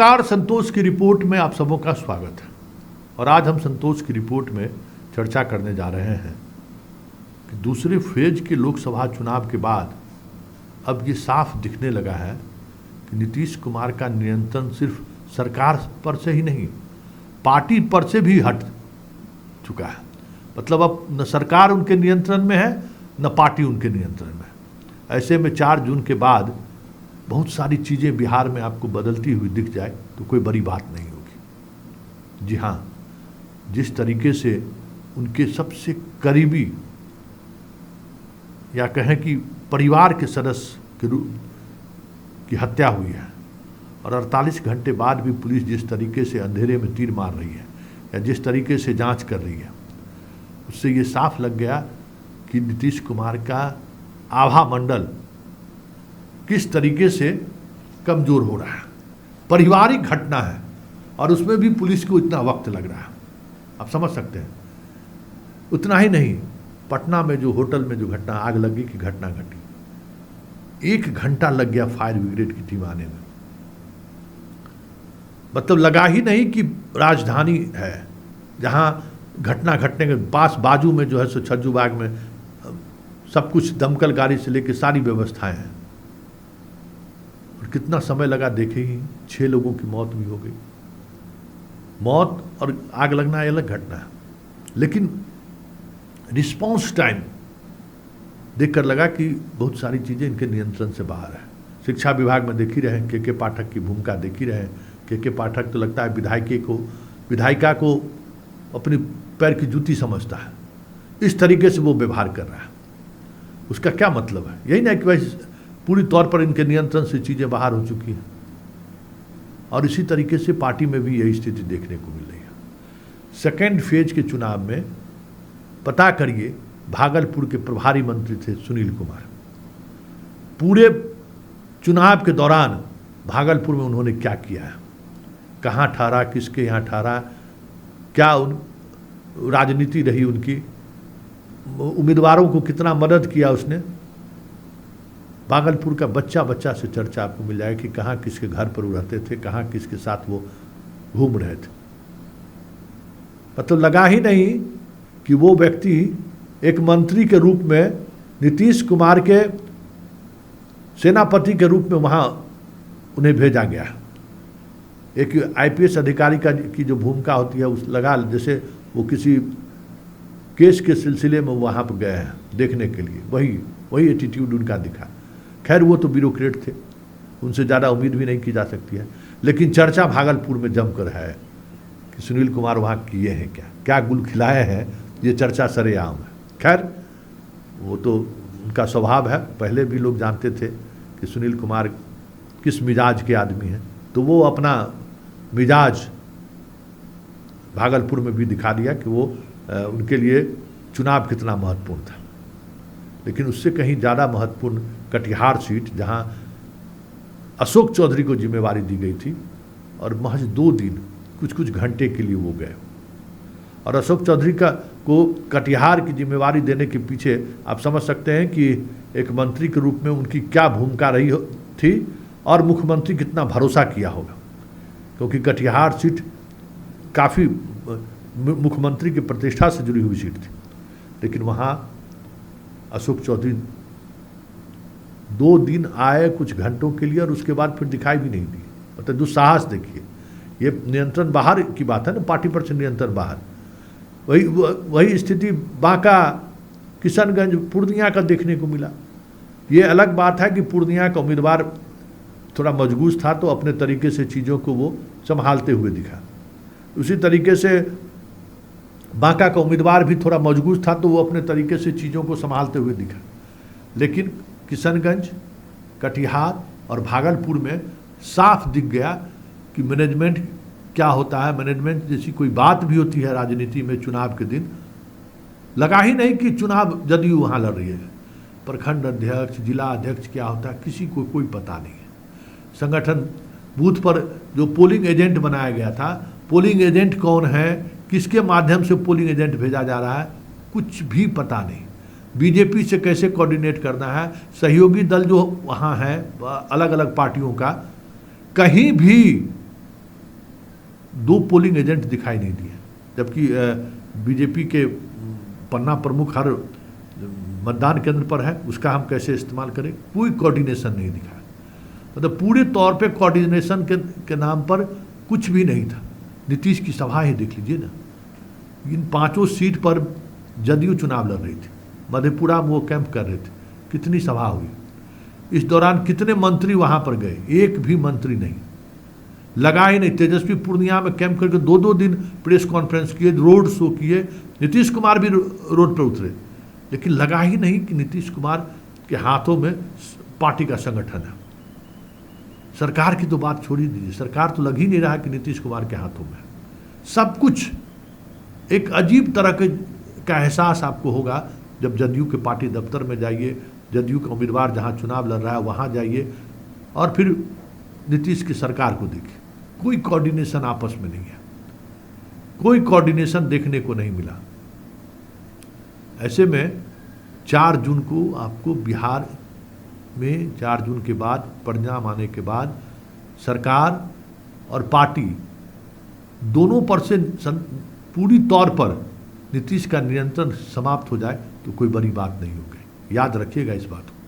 नमस्कार, संतोष की रिपोर्ट में आप सबों का स्वागत है। और आज हम संतोष की रिपोर्ट में चर्चा करने जा रहे हैं कि दूसरे फेज के लोकसभा चुनाव के बाद अब ये साफ दिखने लगा है कि नीतीश कुमार का नियंत्रण सिर्फ सरकार पर से ही नहीं, पार्टी पर से भी हट चुका है। मतलब अब न सरकार उनके नियंत्रण में है, न पार्टी उनके नियंत्रण में है। ऐसे में 4 जून के बाद बहुत सारी चीज़ें बिहार में आपको बदलती हुई दिख जाए तो कोई बड़ी बात नहीं होगी। जी हाँ, जिस तरीके से उनके सबसे करीबी या कहें कि परिवार के सदस्य के रूप की हत्या हुई है और 48 घंटे बाद भी पुलिस जिस तरीके से अंधेरे में तीर मार रही है या जिस तरीके से जांच कर रही है, उससे ये साफ लग गया कि नीतीश कुमार का आभा मंडल किस तरीके से कमज़ोर हो रहा है। पारिवारिक घटना है और उसमें भी पुलिस को इतना वक्त लग रहा है, आप समझ सकते हैं। उतना ही नहीं, पटना में जो होटल में जो घटना आग लगी की घटना घटी, 1 घंटा लग गया फायर ब्रिगेड की टीम आने में। मतलब लगा ही नहीं कि राजधानी है जहां घटना घटने के पास बाजू में जो है सो छज्जूबाग में सब कुछ दमकल गाड़ी से लेकर सारी व्यवस्थाएं हैं। और कितना समय लगा देखे ही, 6 लोगों की मौत भी हो गई। मौत और आग लगना अलग घटना है, लेकिन रिस्पांस टाइम देखकर लगा कि बहुत सारी चीज़ें इनके नियंत्रण से बाहर है। शिक्षा विभाग में देख ही रहे हैं, के पाठक की भूमिका देख ही रहे हैं। के पाठक तो लगता है विधायिका को अपनी पैर की जूती समझता है, इस तरीके से वो व्यवहार कर रहा है। उसका क्या मतलब है? यही ना कि भाई पूरी तौर पर इनके नियंत्रण से चीज़ें बाहर हो चुकी हैं। और इसी तरीके से पार्टी में भी यही स्थिति देखने को मिल रही है। सेकेंड फेज के चुनाव में पता करिए, भागलपुर के प्रभारी मंत्री थे सुनील कुमार। पूरे चुनाव के दौरान भागलपुर में उन्होंने क्या किया है, कहाँ ठहरा, किसके यहाँ ठहरा, क्या राजनीति रही उनकी, उम्मीदवारों को कितना मदद किया उसने। भागलपुर का बच्चा से चर्चा आपको मिल जाएगा कि कहाँ किसके घर पर वो रहते थे, कहाँ किसके साथ वो घूम रहे थे। मतलब लगा ही नहीं कि वो व्यक्ति एक मंत्री के रूप में नीतीश कुमार के सेनापति के रूप में वहाँ उन्हें भेजा गया। एक IPS अधिकारी की जो भूमिका होती है, उस लगा जैसे वो किसी केस के सिलसिले में वहाँ पर गए हैं देखने के लिए, वही एटीट्यूड उनका दिखा। खैर वो तो ब्यूरोक्रेट थे, उनसे ज़्यादा उम्मीद भी नहीं की जा सकती है। लेकिन चर्चा भागलपुर में जमकर है कि सुनील कुमार वहाँ किए हैं क्या गुल खिलाए हैं, ये चर्चा सरेआम है। खैर वो तो उनका स्वभाव है, पहले भी लोग जानते थे कि सुनील कुमार किस मिजाज के आदमी हैं, तो वो अपना मिजाज भागलपुर में भी दिखा दिया कि वो उनके लिए चुनाव कितना महत्वपूर्ण था। लेकिन उससे कहीं ज़्यादा महत्वपूर्ण कटिहार सीट, जहां अशोक चौधरी को जिम्मेवारी दी गई थी और महज 2 दिन कुछ घंटे के लिए वो गए। और अशोक चौधरी को कटिहार की जिम्मेवारी देने के पीछे आप समझ सकते हैं कि एक मंत्री के रूप में उनकी क्या भूमिका रही थी और मुख्यमंत्री कितना भरोसा किया होगा, क्योंकि कटिहार सीट काफ़ी मुख्यमंत्री की प्रतिष्ठा से जुड़ी हुई सीट थी। लेकिन वहाँ अशोक चौधरी 2 दिन आए कुछ घंटों के लिए और उसके बाद फिर दिखाई भी नहीं दी। मतलब दुस्साहस देखिए, ये नियंत्रण बाहर की बात है ना, पार्टी पर से नियंत्रण बाहर। वही स्थिति बांका, किशनगंज, पूर्णिया का देखने को मिला। ये अलग बात है कि पूर्णिया का उम्मीदवार थोड़ा मजबूत था तो अपने तरीके से चीज़ों को वो संभालते हुए दिखा। उसी तरीके से बांका का उम्मीदवार भी थोड़ा मजबूत था तो वो अपने तरीके से चीज़ों को संभालते हुए दिखा। लेकिन किशनगंज, कटिहार और भागलपुर में साफ दिख गया कि मैनेजमेंट क्या होता है। मैनेजमेंट जैसी कोई बात भी होती है राजनीति में चुनाव के दिन, लगा ही नहीं कि चुनाव जदयू वहाँ लड़ रही है। प्रखंड अध्यक्ष, जिला अध्यक्ष क्या होता है किसी को कोई पता नहीं है। संगठन बूथ पर जो पोलिंग एजेंट बनाया गया था, पोलिंग एजेंट कौन है, किसके माध्यम से पोलिंग एजेंट भेजा जा रहा है, कुछ भी पता नहीं। बीजेपी से कैसे कोऑर्डिनेट करना है, सहयोगी दल जो वहाँ हैं अलग अलग पार्टियों का, कहीं भी 2 पोलिंग एजेंट दिखाई नहीं दिए, जबकि बीजेपी के पन्ना प्रमुख हर मतदान केंद्र पर है, उसका हम कैसे इस्तेमाल करें? कोई कोऑर्डिनेशन नहीं दिखा। मतलब पूरे तौर पे कोऑर्डिनेशन के नाम पर कुछ भी नहीं था। नीतीश की सभा ही देख लीजिए ना, इन 5 सीट पर जदयू चुनाव लड़ रही थी, मधेपुरा में वो कैंप कर रहे थे, कितनी सभा हुई, इस दौरान कितने मंत्री वहां पर गए? एक भी मंत्री नहीं, लगा ही नहीं। तेजस्वी पूर्णिया में कैंप करके 2-2 दिन प्रेस कॉन्फ्रेंस किए, रोड शो किए, नीतीश कुमार भी रोड पर उतरे, लेकिन लगा ही नहीं कि नीतीश कुमार के हाथों में पार्टी का संगठन है। सरकार की तो बात छोड़ ही दीजिए, सरकार तो लग ही नहीं रहा कि नीतीश कुमार के हाथों में सब कुछ। एक अजीब तरह का एहसास आपको होगा जब जदयू के पार्टी दफ्तर में जाइए, जदयू का उम्मीदवार जहां चुनाव लड़ रहा है वहां जाइए और फिर नीतीश की सरकार को देखिए। कोई कोऑर्डिनेशन आपस में नहीं है, कोई कोऑर्डिनेशन देखने को नहीं मिला। ऐसे में 4 जून को आपको बिहार में 4 जून के बाद परिणाम आने के बाद सरकार और पार्टी दोनों पर से पूरी तौर पर नीतीश का नियंत्रण समाप्त हो जाए तो कोई बड़ी बात नहीं हो गई। याद रखिएगा इस बात को।